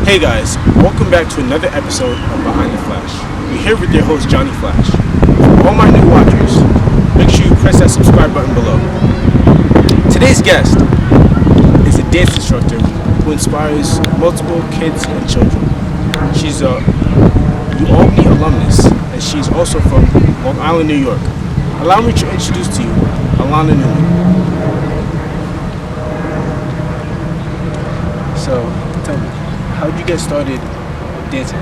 Hey guys, welcome back to another episode of Behind the Flash. We're here with your host Johnny Flash. For all my new watchers, make sure you press that subscribe button below. Today's guest is a dance instructor who inspires multiple kids and children. She's a Albany alumnus, and she's also from Long Island, New York. Allow me to introduce to you Alanna Newman. So, tell me, how did you get started dancing?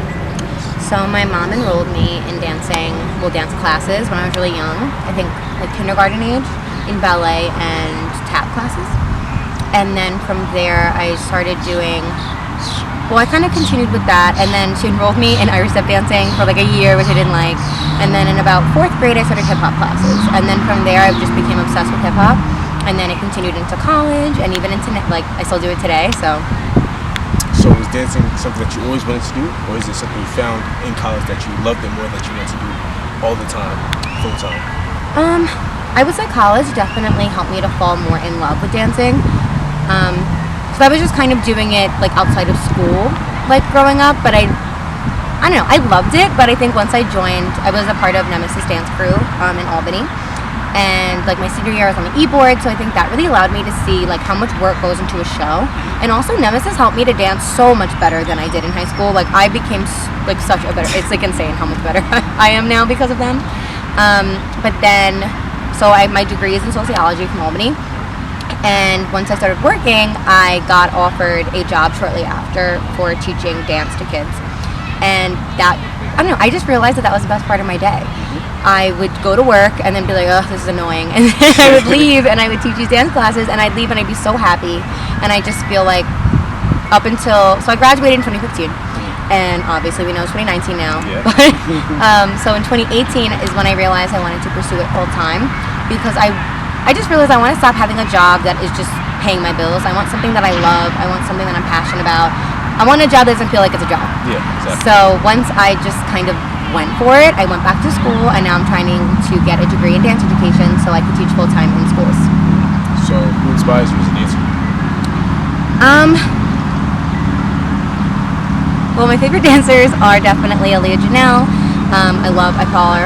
So my mom enrolled me in dance classes when I was really young. I think like kindergarten age, in ballet and tap classes. And then from there I started I kind of continued with that. And then she enrolled me in Irish step dancing for like a year, which I didn't like. And then in about 4th grade I started hip hop classes. And then from there I just became obsessed with hip hop. And then it continued into college and even into I still do it today. So was dancing something that you always wanted to do, or is it something you found in college that you loved it more, that you wanted to do all the time, full time? I would say college definitely helped me to fall more in love with dancing. So I was just kind of doing it like outside of school, like growing up, but I don't know, I loved it, but I think once I joined, I was a part of Nemesis dance crew in Albany. And like my senior year I was on the e-board, so I think that really allowed me to see like how much work goes into a show. And also Nemesis helped me to dance so much better than I did in high school. Like I became like such a better, it's like insane how much better I am now because of them. But then, my degree is in sociology from Albany. And once I started working, I got offered a job shortly after for teaching dance to kids. And that, I don't know, I just realized that was the best part of my day. I would go to work and then be like, oh, this is annoying. And then I would leave and I would teach these dance classes and I'd leave and I'd be so happy. And I just feel like so I graduated in 2015. And obviously we know it's 2019 now. Yeah. So in 2018 is when I realized I wanted to pursue it full time, because I just realized I want to stop having a job that is just paying my bills. I want something that I love. I want something that I'm passionate about. I want a job that doesn't feel like it's a job. Yeah, exactly. So once I just kind of went for it, I went back to school, and now I'm trying to get a degree in dance education so I can teach full time in schools. So who inspires you as a dancer? Well, my favorite dancers are definitely Aaliyah Janelle. I follow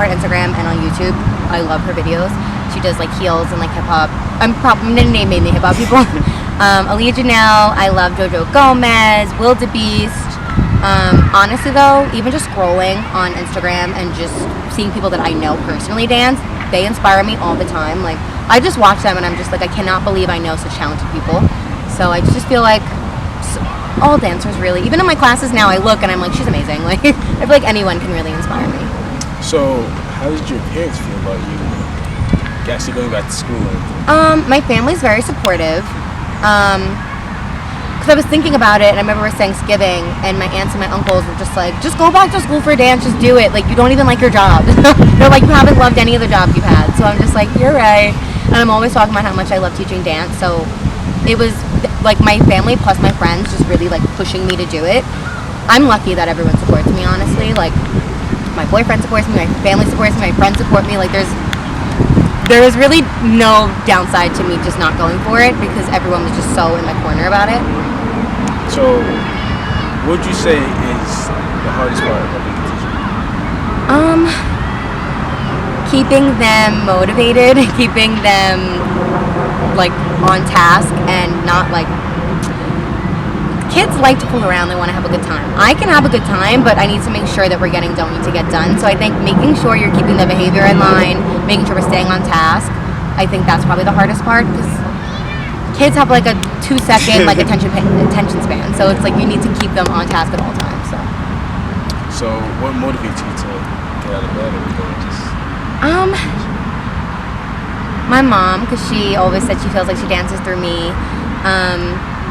her on Instagram and on YouTube. I love her videos. She does like heels and like hip hop. I'm gonna name mainly hip hop people. Aaliyah Janelle. I love Jojo Gomez, Will DeBeast. Honestly though, even just scrolling on Instagram and just seeing people that I know personally dance, they inspire me all the time. Like I just watch them and I'm just like, I cannot believe I know such talented people. So I just feel like all dancers really, even in my classes now, I look and I'm like, she's amazing. Like I feel like anyone can really inspire me. So how did your parents feel about you actually going back to school? My family's very supportive. Because I was thinking about it, and I remember it was Thanksgiving, and my aunts and my uncles were just like, just go back to school for dance, just do it. Like, you don't even like your job. They're like, you haven't loved any of the jobs you've had. So I'm just like, you're right. And I'm always talking about how much I love teaching dance. So it was like my family plus my friends just really like pushing me to do it. I'm lucky that everyone supports me, honestly. Like, my boyfriend supports me, my family supports me, my friends support me. Like, there is really no downside to me just not going for it, because everyone was just so in my corner about it. So, what would you say is the hardest part about being a teacher? Keeping them motivated, keeping them like on task, and not like, kids like to fool around, they want to have a good time. I can have a good time, but I need to make sure that we're don't need to get done. So I think making sure you're keeping the behavior in line, making sure we're staying on task, I think that's probably the hardest part, because kids have like a 2-second like attention span. So it's like you need to keep them on task at all times. So what motivates you to get out of bed every day? My mom, because she always said she feels like she dances through me.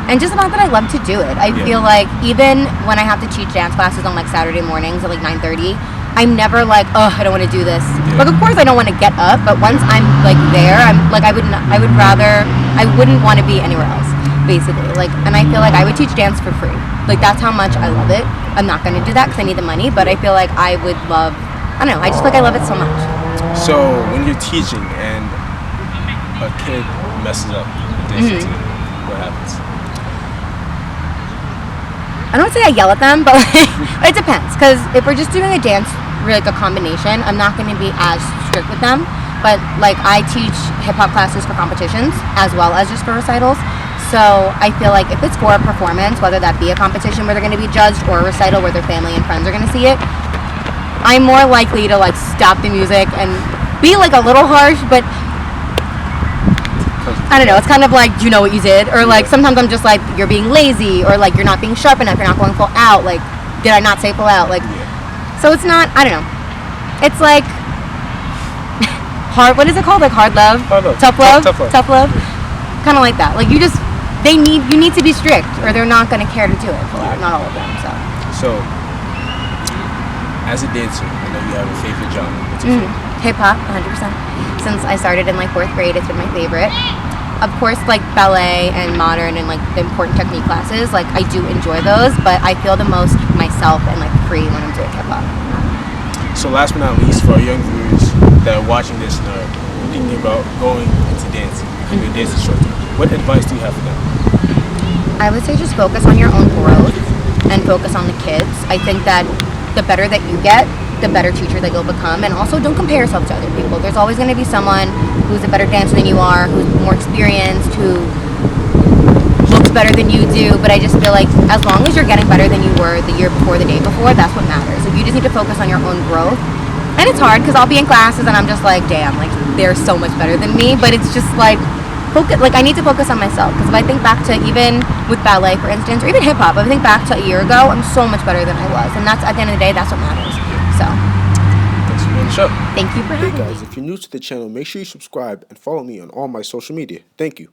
And just the fact that I love to do it. I feel like even when I have to teach dance classes on like Saturday mornings at like 9:30, I'm never like, oh, I don't want to do this. Yeah. Like, of course I don't want to get up, but once I'm like there, I'm like, I wouldn't want to be anywhere else, basically. Like, and I feel like I would teach dance for free. Like, that's how much I love it. I'm not going to do that because I need the money, but I feel like I would love, I don't know, I just feel like I love it so much. So when you're teaching and a kid messes up dancing to you, what happens? I don't say I yell at them, but like, it depends. Because if we're just doing a dance, like a combination, I'm not going to be as strict with them. But like I teach hip hop classes for competitions as well as just for recitals. So I feel like if it's for a performance, whether that be a competition where they're going to be judged or a recital where their family and friends are going to see it, I'm more likely to like stop the music and be like a little harsh, but I don't know, it's kind of like, do you know what you did? Or like sometimes I'm just like, you're being lazy, or like you're not being sharp enough, you're not going full out, like did I not say full out? Like, so it's not, I don't know, it's like hard, what is it called? Like hard love? Tough love? Tough love? Kind of like that. Like you need to be strict or they're not going to care to do it full out. Not all of them, So, as a dancer, I know you have a favorite genre. What's your favorite? Hip hop, 100%. Since I started in like 4th grade, it's been my favorite. Of course, like ballet and modern and like the important technique classes, like I do enjoy those, but I feel the most myself and like free when I'm doing hip hop. So last but not least, for our young viewers that are watching this and are thinking about going into dancing, becoming a dance instructor, what advice do you have for them? I would say just focus on your own growth and focus on the kids. I think that the better that you get, the better teacher that you'll become. And also don't compare yourself to other people. There's always going to be someone who's a better dancer than you are, who's more experienced, who looks better than you do. But I just feel like as long as you're getting better than you were the year before, the day before, that's what matters. Like you just need to focus on your own growth. And it's hard because I'll be in classes and I'm just like, damn, like they're so much better than me. But it's just like, focus, like I need to focus on myself. Because if I think back to even with ballet, for instance, or even hip hop, if I think back to a year ago, I'm so much better than I was. And that's at the end of the day, that's what matters. So, thanks for being on the show. Thank you for having me. Hey guys, if you're new to the channel, make sure you subscribe and follow me on all my social media. Thank you.